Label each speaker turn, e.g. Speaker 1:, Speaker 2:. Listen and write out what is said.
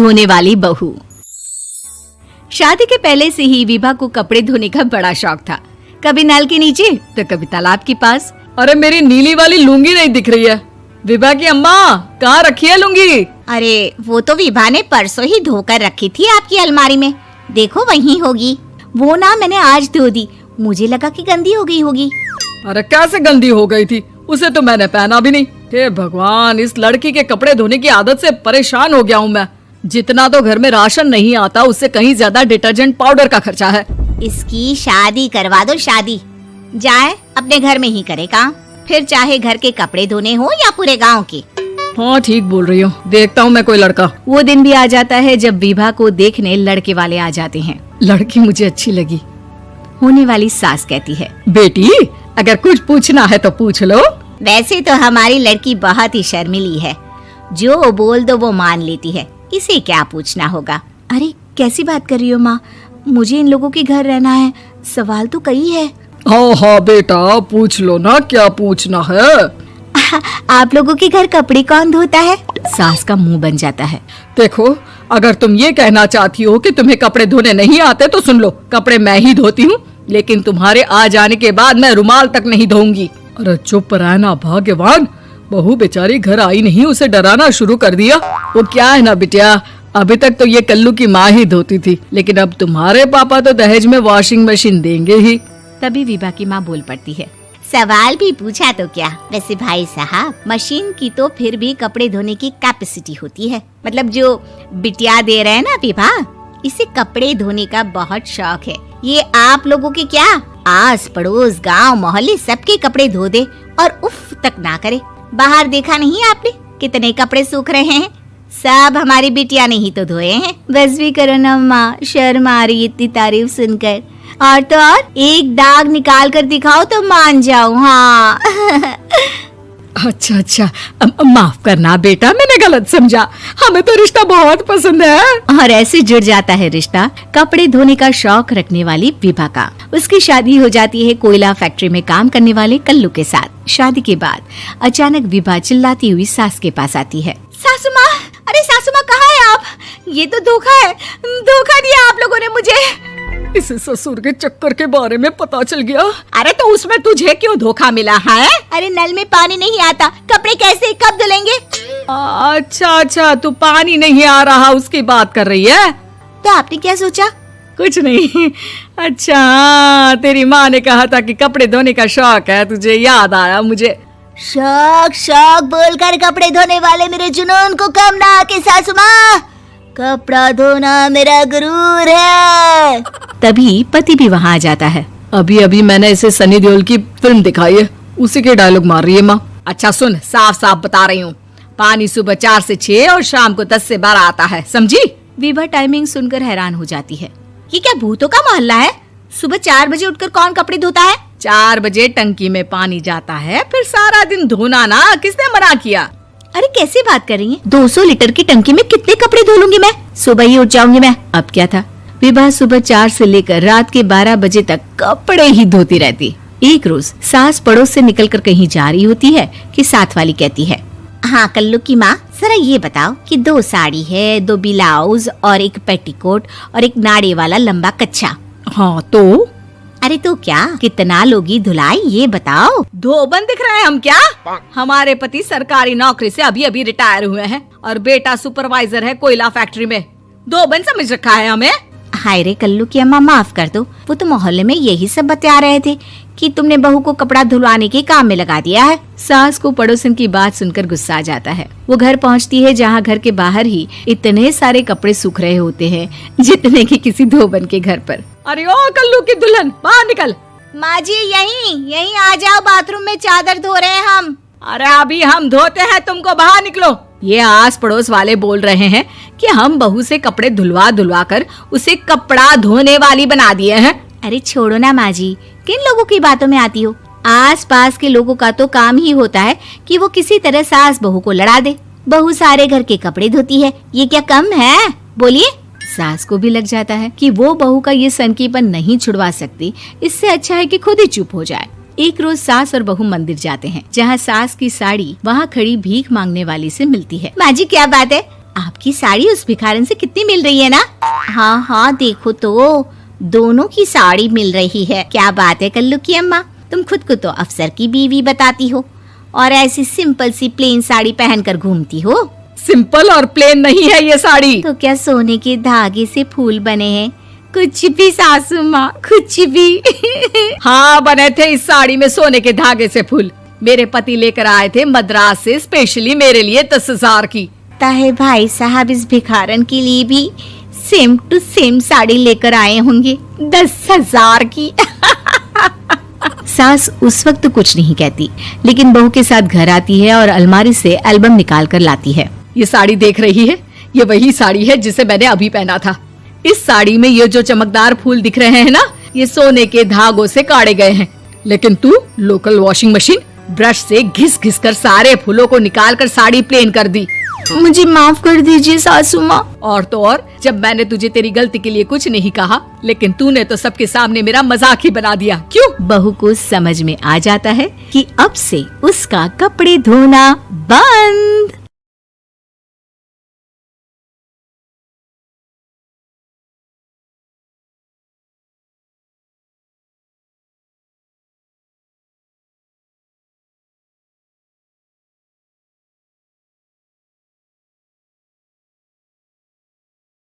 Speaker 1: होने वाली बहू। शादी के पहले से ही विभा को कपड़े धोने का बड़ा शौक था। कभी नल के नीचे तो कभी तालाब के पास।
Speaker 2: अरे मेरी नीली वाली लुंगी नहीं दिख रही है। विभा की अम्मा, कहाँ रखी है लुंगी?
Speaker 3: अरे वो तो विभा ने परसों ही धोकर रखी थी आपकी अलमारी में, देखो वहीं होगी। वो ना मैंने आज धो दी, मुझे लगा कि गंदी हो गई होगी।
Speaker 2: अरे कैसे गंदी हो गई थी? उसे तो मैंने पहना भी नहीं। हे भगवान, इस लड़की के कपड़े धोने की आदत से परेशान हो गया हूँ मैं। जितना तो घर में राशन नहीं आता, उससे कहीं ज्यादा डिटर्जेंट पाउडर का खर्चा है।
Speaker 3: इसकी शादी करवा दो, शादी जाए अपने घर में ही करे काम, फिर चाहे घर के कपड़े धोने हो या पूरे गांव के।
Speaker 2: हाँ ठीक बोल रही हो, देखता हूँ मैं कोई लड़का।
Speaker 1: वो दिन भी आ जाता है जब विभा को देखने लड़के वाले आ जाते हैं।
Speaker 2: लड़की मुझे अच्छी लगी।
Speaker 1: होने वाली सास कहती है,
Speaker 2: बेटी अगर कुछ पूछना है तो पूछ लो।
Speaker 3: वैसे तो हमारी लड़की बहुत ही शर्मीली है, जो बोल दो वो मान लेती है, इसे क्या पूछना होगा।
Speaker 1: अरे कैसी बात कर रही हो माँ, मुझे इन लोगों के घर रहना है, सवाल तो कई है।
Speaker 2: हाँ हाँ बेटा, पूछ लो ना, क्या पूछना है।
Speaker 1: आप लोगों के घर कपड़े कौन धोता है? सास का मुंह बन जाता है।
Speaker 2: देखो, अगर तुम ये कहना चाहती हो कि तुम्हें कपड़े धोने नहीं आते तो सुन लो, कपड़े मैं ही धोती हूँ, लेकिन तुम्हारे आ जाने के बाद मैं रुमाल तक नहीं धोऊंगी। अरे चुप रहना भाग्यवान, बहू बेचारी घर आई नहीं, उसे डराना शुरू कर दिया। वो क्या है ना बिटिया, अभी तक तो ये कल्लू की माँ ही धोती थी, लेकिन अब तुम्हारे पापा तो दहेज में वॉशिंग मशीन देंगे ही।
Speaker 1: तभी विभा की माँ बोल पड़ती है,
Speaker 3: सवाल भी पूछा तो क्या। वैसे भाई साहब, मशीन की तो फिर भी कपड़े धोने की कैपेसिटी होती है, मतलब जो बिटिया दे रहे हैं ना विभा, इसे कपड़े धोने का बहुत शौक है। ये आप लोगों के क्या, आस पड़ोस गांव मोहल्ले सबके कपड़े धो दे और उफ तक ना करे। बाहर देखा नहीं आपने कितने कपड़े सूख रहे हैं, सब हमारी बिटिया ने ही तो धोए हैं।
Speaker 1: बस भी करो ना माँ, शर्म आ रही इतनी तारीफ सुनकर। और तो और एक दाग निकाल कर दिखाओ तो मान जाऊं। हाँ
Speaker 2: अच्छा अच्छा, माफ करना बेटा, मैंने गलत समझा। हमें तो रिश्ता बहुत पसंद है।
Speaker 1: और ऐसे जुड़ जाता है रिश्ता कपड़े धोने का शौक रखने वाली विभा का। उसकी शादी हो जाती है कोयला फैक्ट्री में काम करने वाले कल्लू के साथ। शादी के बाद अचानक विभा चिल्लाती हुई सास के पास आती है।
Speaker 3: सासू माँ, अरे सासू माँ कहाँ है आप? ये तो धोखा है, धोखा दिया आप लोगों ने मुझे।
Speaker 2: इसे ससुर के चक्कर के बारे में पता चल गया।
Speaker 3: अरे तो उसमें तुझे क्यों धोखा मिला है? अरे नल में पानी नहीं आता, कपड़े कैसे कब धुलेंगे?
Speaker 2: अच्छा अच्छा, तू पानी नहीं आ रहा उसकी बात कर रही है।
Speaker 3: तो आपने क्या सोचा?
Speaker 2: कुछ नहीं। अच्छा, तेरी माँ ने कहा था कि कपड़े धोने का शौक है तुझे, याद आया मुझे।
Speaker 3: शौक शौक बोलकर कपड़े धोने वाले मेरे जुनून को कम ना आके सासू माँ, कपड़ा धोना मेरा गुरूर है।
Speaker 1: तभी पति भी वहाँ आ जाता है।
Speaker 2: अभी अभी मैंने इसे सनी देओल की फिल्म दिखाई है, उसी के डायलॉग मार रही है माँ। अच्छा सुन, साफ साफ बता रही हूँ, पानी सुबह 4 से 6 और शाम को 10 से 12 आता है, समझी?
Speaker 1: विभा टाइमिंग सुनकर हैरान हो जाती है।
Speaker 3: ये क्या भूतों का मोहल्ला है? सुबह 4 बजे उठकर कौन कपड़े धोता है?
Speaker 2: 4 बजे टंकी में पानी जाता है, फिर सारा दिन धोना ना, किसने मना किया?
Speaker 1: अरे कैसे बात कर रही हैं? 200 लीटर की टंकी में कितने कपड़े धो लूंगी मैं, सुबह ही उठ जाऊंगी मैं। अब क्या था, विभा सुबह 4 से लेकर रात के 12 बजे तक कपड़े ही धोती रहती। एक रोज सास पड़ोस से निकलकर कहीं जा रही होती है कि साथ वाली कहती है,
Speaker 3: हाँ कल्लू की माँ, जरा ये बताओ कि 2 साड़ी है, 2 ब्लाउज और एक पेटीकोट और एक नाड़े वाला लंबा कच्छा।
Speaker 2: हाँ तो?
Speaker 3: अरे तो क्या, कितना लोगी धुलाई ये बताओ।
Speaker 2: धोबन दिख रहे हैं हम क्या? हमारे पति सरकारी नौकरी से अभी अभी रिटायर हुए हैं और बेटा सुपरवाइजर है कोयला फैक्ट्री में। धोबन समझ रखा है हमें।
Speaker 3: हाय रे कल्लू की अम्मा, माफ कर दो, वो तो मोहल्ले में यही सब बता रहे थे कि तुमने बहू को कपड़ा धुलवाने के काम में लगा दिया है।
Speaker 1: सास को पड़ोसन की बात सुनकर गुस्सा आ जाता है। वो घर पहुंचती है जहां घर के बाहर ही इतने सारे कपड़े सूख रहे होते हैं जितने कि किसी धोबन के घर पर।
Speaker 2: अरे ओ कल्लू की दुल्हन, बाहर निकल।
Speaker 3: माँ जी यहीं आ जाओ, बाथरूम में चादर धो रहे हैं हम।
Speaker 2: अरे अभी हम धोते हैं, तुमको बाहर निकलो। ये आस पड़ोस वाले बोल रहे हैं कि हम बहू से कपड़े धुलवा धुलवा कर उसे कपड़ा धोने वाली बना दिए हैं।
Speaker 1: अरे छोड़ो ना माँ जी, किन लोगों की बातों में आती हो? आस पास के लोगों का तो काम ही होता है कि वो किसी तरह सास बहू को लड़ा दे। बहू सारे घर के कपड़े धोती है, ये क्या कम है? बोलिए। सास को भी लग जाता है कि वो बहू का ये सनकीपन नहीं छुड़वा सकती, इससे अच्छा है कि खुद ही चुप हो जाए। एक रोज सास और बहू मंदिर जाते हैं, जहाँ सास की साड़ी वहाँ खड़ी भीख मांगने वाली से मिलती है।
Speaker 3: माँ जी क्या बात है, आपकी साड़ी उस भिखारन से कितनी मिल रही है ना? हाँ हाँ देखो तो, दोनों की साड़ी मिल रही है। क्या बात है कल्लू की अम्मा, तुम खुद को तो अफसर की बीवी बताती हो और ऐसी सिंपल सी प्लेन साड़ी पहनकर घूमती हो।
Speaker 2: सिंपल और प्लेन नहीं है ये साड़ी।
Speaker 3: तो क्या सोने के धागे से फूल बने हैं? कुछ भी सासू माँ, कुछ भी।
Speaker 2: हाँ, बने थे इस साड़ी में सोने के धागे से फूल। मेरे पति लेकर आए थे मद्रास से स्पेशली मेरे लिए 10,000 की।
Speaker 3: ताहे भाई साहब इस भिखारन के लिए भी सेम टू सेम साड़ी लेकर आए होंगे 10,000 की।
Speaker 1: सास उस वक्त तो कुछ नहीं कहती, लेकिन बहू के साथ घर आती है और अलमारी से एल्बम निकाल कर लाती है।
Speaker 2: ये साड़ी देख रही है, ये वही साड़ी है जिसे मैंने अभी पहना था। इस साड़ी में ये जो चमकदार फूल दिख रहे हैं ना, ये सोने के धागों से काढ़े गए हैं। लेकिन तू लोकल वॉशिंग मशीन ब्रश से घिस घिस कर सारे फूलों को निकाल कर साड़ी प्लेन कर दी।
Speaker 1: मुझे माफ कर दीजिए सासू माँ।
Speaker 2: और तो और, जब मैंने तुझे तेरी गलती के लिए कुछ नहीं कहा, लेकिन तूने तो सबके सामने मेरा मजाक ही बना दिया। क्यों?
Speaker 1: बहू को समझ में आ जाता है कि अब से उसका कपड़े धोना बंद।